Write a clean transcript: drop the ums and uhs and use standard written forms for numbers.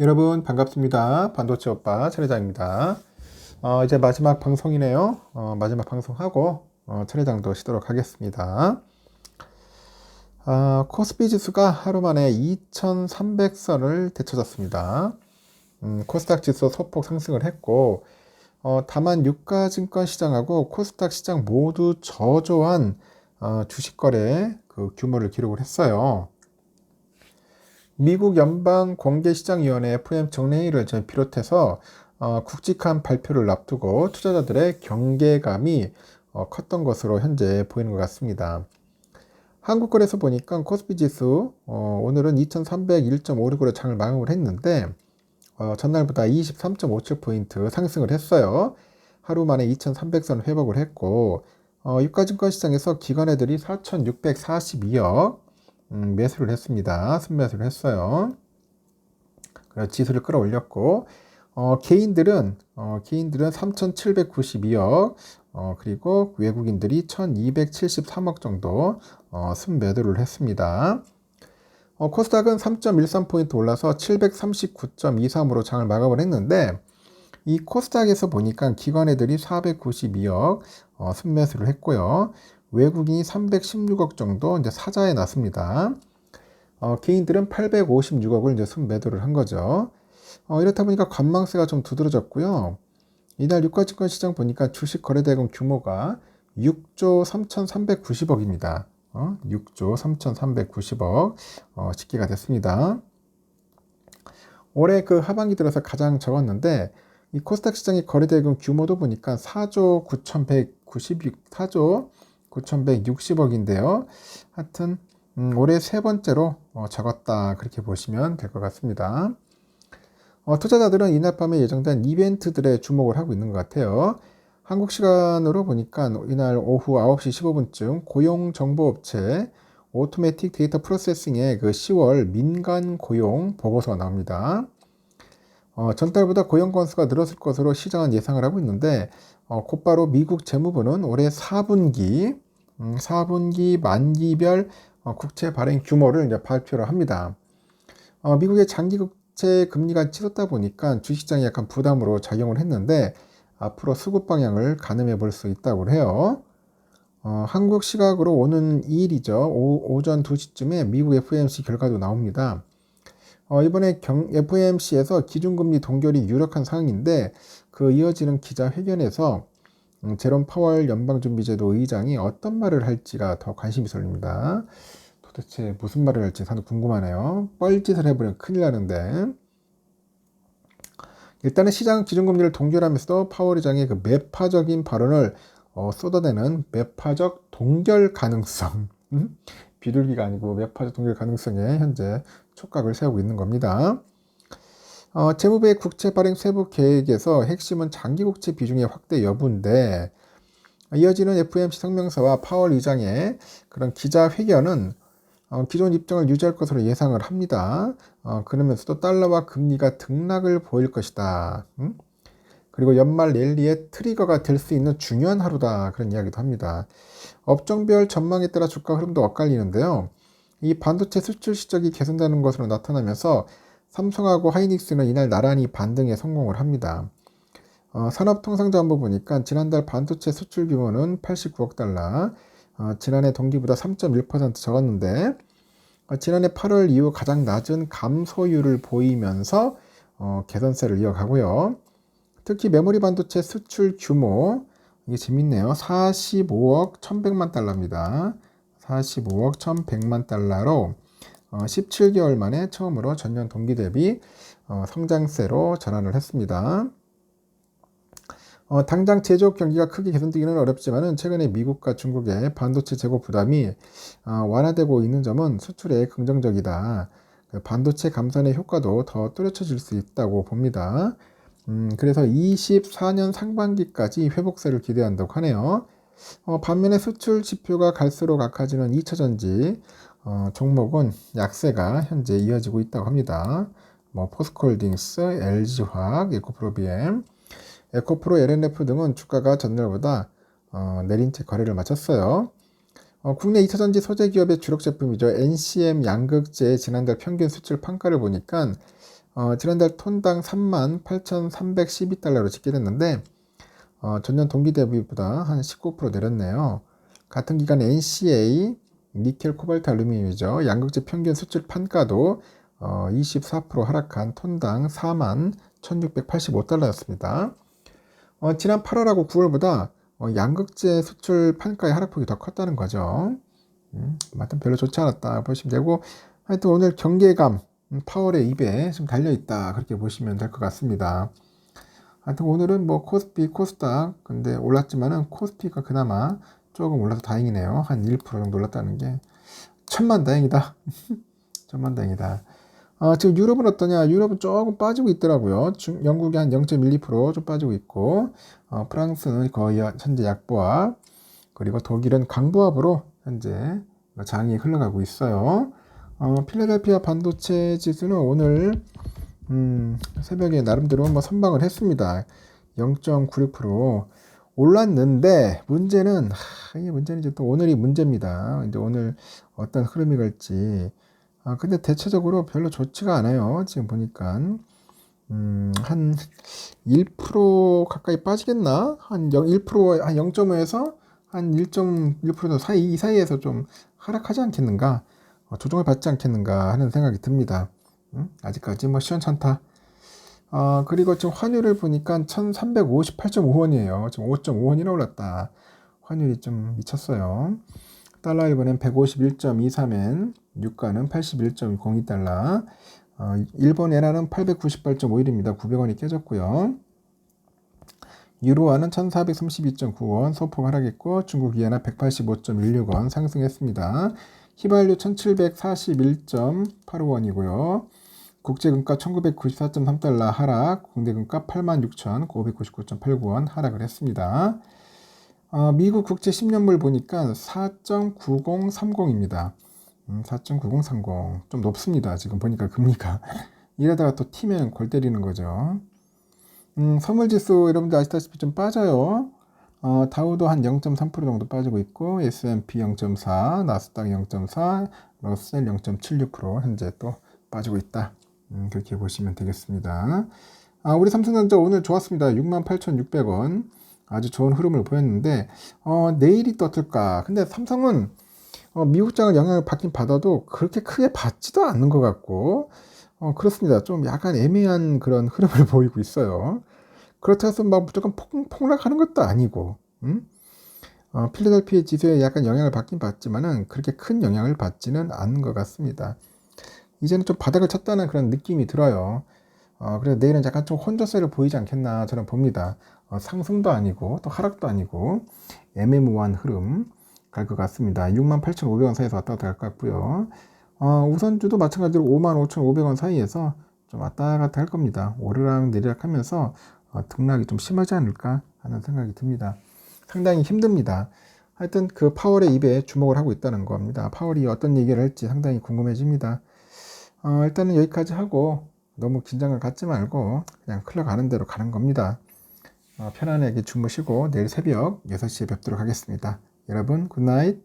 여러분 반갑습니다. 반도체 오빠 차례장입니다. 이제 마지막 방송이네요. 마지막 방송하고 차례장도 쉬도록 하겠습니다. 코스피 지수가 하루 만에 2300선을 되찾았습니다. 코스닥 지수 소폭 상승을 했고 다만 유가증권 시장하고 코스닥 시장 모두 저조한 주식 거래 그 규모를 기록을 했어요. 미국 연방공개시장위원회 FM 정례회의를 비롯해서 굵직한 발표를 앞두고 투자자들의 경계감이 컸던 것으로 현재 보이는 것 같습니다. 한국거래소 보니까 코스피 지수 오늘은 2301.56으로 장을 마감을 했는데 전날보다 23.57포인트 상승을 했어요. 하루 만에 2300선 회복을 했고 유가증권 시장에서 기관애들이 4642억 매수를 했습니다. 순매수를 했어요. 그래서 지수를 끌어올렸고 개인들은 3,792억 그리고 외국인들이 1,273억 정도 순매도를 했습니다. 코스닥은 3.13포인트 올라서 739.23으로 장을 마감을 했는데 이 코스닥에서 보니까 기관애들이 492억 순매수를 했고요. 외국인이 316억 정도 이제 사자에 났습니다. 개인들은 856억을 이제 순매도를 한 거죠. 이렇다 보니까 관망세가 좀 두드러졌고요. 이날 유가증권 시장 보니까 주식 거래대금 규모가 6조 3,390억입니다. 6조 3,390억 집계가 됐습니다. 올해 그 하반기 들어서 가장 적었는데 이 코스닥 시장의 거래대금 규모도 보니까 4조 9,160억인데요. 하여튼 올해 세 번째로 적었다 그렇게 보시면 될 것 같습니다. 투자자들은 이날 밤에 예정된 이벤트들에 주목을 하고 있는 것 같아요. 한국 시간으로 보니까 이날 오후 9시 15분쯤 고용정보업체 오토매틱 데이터 프로세싱의 그 10월 민간 고용 보고서가 나옵니다. 전달보다 고용 건수가 늘었을 것으로 시장은 예상을 하고 있는데 곧바로 미국 재무부는 올해 4분기 만기별 국채 발행 규모를 이제 발표를 합니다. 미국의 장기 국채 금리가 치솟다 보니까 주식시장이 약간 부담으로 작용을 했는데 앞으로 수급 방향을 가늠해 볼 수 있다고 해요. 한국 시각으로 오는 2일이죠. 오전 2시쯤에 미국 FOMC 결과도 나옵니다. 이번에 FOMC에서 기준금리 동결이 유력한 상황인데 그 이어지는 기자회견에서 제롬 파월 연방준비제도 의장이 어떤 말을 할지가 더 관심이 쏠립니다. 도대체 무슨 말을 할지 상당히 궁금하네요. 뻘짓을 해버리면 큰일 나는데 일단은 시장 기준금리를 동결하면서도 파월 의장의 그 매파적인 발언을 쏟아내는 매파적 동결 가능성 비둘기가 아니고 매파적 동결 가능성에 현재 촉각을 세우고 있는 겁니다. 재무부의 국채 발행 세부 계획에서 핵심은 장기 국채 비중의 확대 여부인데 이어지는 FOMC 성명서와 파월 의장의 그런 기자회견은 기존 입장을 유지할 것으로 예상을 합니다. 그러면서도 달러와 금리가 등락을 보일 것이다. 그리고 연말 랠리의 트리거가 될 수 있는 중요한 하루다. 그런 이야기도 합니다. 업종별 전망에 따라 주가 흐름도 엇갈리는데요. 이 반도체 수출 실적이 개선되는 것으로 나타나면서 삼성하고 하이닉스는 이날 나란히 반등에 성공을 합니다. 산업통상자원부 보니까 지난달 반도체 수출 규모는 89억 달러, 지난해 동기보다 3.1% 적었는데 지난해 8월 이후 가장 낮은 감소율을 보이면서 개선세를 이어가고요. 특히 메모리 반도체 수출 규모 이게 재밌네요. 45억 1100만 달러입니다. 45억 1100만 달러로 17개월 만에 처음으로 전년 동기 대비 성장세로 전환을 했습니다. 당장 제조업 경기가 크게 개선되기는 어렵지만 최근에 미국과 중국의 반도체 재고 부담이 완화되고 있는 점은 수출에 긍정적이다. 반도체 감산의 효과도 더 뚜렷해질 수 있다고 봅니다. 그래서 24년 상반기까지 회복세를 기대한다고 하네요. 반면에 수출 지표가 갈수록 악화지는 2차전지 종목은 약세가 현재 이어지고 있다고 합니다. 포스코홀딩스, LG화학, 에코프로비엠, 에코프로, LNF 등은 주가가 전날보다 내린 채 거래를 마쳤어요. 국내 2차전지 소재 기업의 주력 제품이죠. NCM 양극재의 지난달 평균 수출 판가를 보니까 지난달 톤당 38,312달러로 집계 됐는데 전년 동기 대비보다 한 19% 내렸네요. 같은 기간 NCA 니켈, 코발트, 알루미늄이죠. 양극재 평균 수출 판가도 24% 하락한 톤당 41,685달러였습니다. 지난 8월하고 9월보다 양극재 수출 판가의 하락폭이 더 컸다는 거죠. 하여튼 별로 좋지 않았다 보시면 되고, 하여튼 오늘 경계감 파월의 입에 좀 달려있다 그렇게 보시면 될 것 같습니다. 하여튼 오늘은 뭐 코스피, 코스닥 근데 올랐지만은 코스피가 그나마 조금 올라서 다행이네요. 한 1% 정도 올랐다는 게 천만다행이다. 천만다행이다. 지금 유럽은 어떠냐? 유럽은 조금 빠지고 있더라고요. 영국이 한 0.12%좀 빠지고 있고, 프랑스는 거의 현재 약보합, 그리고 독일은 강보합으로 현재 장이 흘러가고 있어요. 필라델피아 반도체 지수는 오늘 새벽에 나름대로 뭐 선방을 했습니다. 0.96% 올랐는데 문제는 이제 또 오늘이 문제입니다. 이제 오늘 어떤 흐름이 갈지. 근데 대체적으로 별로 좋지가 않아요. 지금 보니까 한 1% 가까이 빠지겠나? 한 1%, 한 0.5에서 한 1.1% 사이, 이 사이에서 좀 하락하지 않겠는가? 조정을 받지 않겠는가 하는 생각이 듭니다. 아직까지 뭐 시원찮다. 그리고 지금 환율을 보니까 1358.5원이에요. 지금 5.5원이나 올랐다. 환율이 좀 미쳤어요. 달러 1분엔 151.23엔, 유가는 81.02달러, 일본 에라는 898.51입니다. 900원이 깨졌고요. 유로화는 1432.9원 소폭 하락했고, 중국 이에나 185.16원 상승했습니다. 휘발유 1741.85원이고요. 국제금가 1994.3달러 하락, 국내금가 86,599.89원 하락을 했습니다. 미국 국채 10년물 보니까 4.9030입니다. 4.9030 좀 높습니다. 지금 보니까 금리가 이러다가 또 튀면 골 때리는 거죠. 선물지수 여러분들 아시다시피 좀 빠져요. 다우도 한 0.3% 정도 빠지고 있고, S&P 0.4, 나스닥 0.4, 러셀 0.76% 현재 또 빠지고 있다. 그렇게 보시면 되겠습니다. 우리 삼성전자 오늘 좋았습니다. 68,600원. 아주 좋은 흐름을 보였는데, 내일이 또 어떨까? 근데 삼성은 미국장을 영향을 받긴 받아도 그렇게 크게 받지도 않는 것 같고, 그렇습니다. 좀 약간 애매한 그런 흐름을 보이고 있어요. 그렇다고 해서 막 무조건 폭락하는 것도 아니고, 필라델피아 지수에 약간 영향을 받긴 받지만은 그렇게 큰 영향을 받지는 않는 것 같습니다. 이제는 좀 바닥을 쳤다는 그런 느낌이 들어요. 그래서 내일은 약간 좀 혼조세를 보이지 않겠나 저는 봅니다. 상승도 아니고 또 하락도 아니고 애매모호한 흐름 갈 것 같습니다. 68,500원 사이에서 왔다 갔다 갈 것 같고요. 우선주도 마찬가지로 55,500원 사이에서 좀 왔다 갔다 할 겁니다. 오르락 내리락 하면서 등락이 좀 심하지 않을까 하는 생각이 듭니다. 상당히 힘듭니다. 하여튼 그 파월의 입에 주목을 하고 있다는 겁니다. 파월이 어떤 얘기를 할지 상당히 궁금해집니다. 일단은 여기까지 하고 너무 긴장을 갖지 말고 그냥 흘러가는 대로 가는 겁니다. 편안하게 주무시고 내일 새벽 6시에 뵙도록 하겠습니다. 여러분 굿나잇.